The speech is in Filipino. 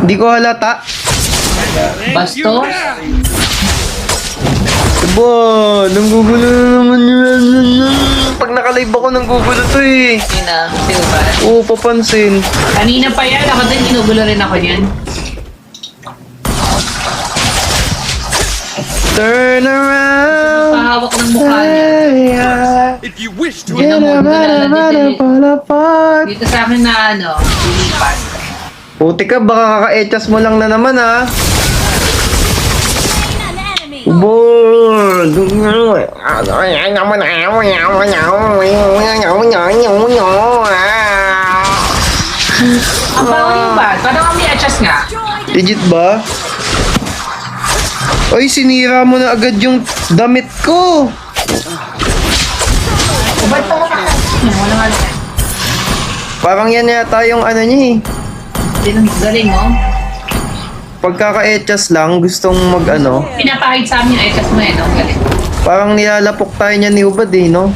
Hindi ko halata. Bastos? Aba, nanggugulo na naman yun. Pag nakalive ako, nanggugulo to eh. Sino ba? Oo, papansin. Kanina pa yan, ako din, ginugulo rin ako niyan. Turn around. Pahawak ng mukha niya. If you wish to Yan ang muna Fall apart. dito sa akin na lilipat. Puti ka, baka kaka-echas mo lang na naman ha. Boom! Ang bago yung ba? Parang kami adjust nga. Legit ba? Ay, sinira mo na agad yung damit ko. O ba't pa ka? Wala nga lang. Parang yan yata yung ano niya eh. Galing mo. Pagkaka-echas lang, gustong mag ano. Pinapahid sa amin, adjust mo eh, no? Galing. Parang nilalapok tayo niya ni Ubad eh, no?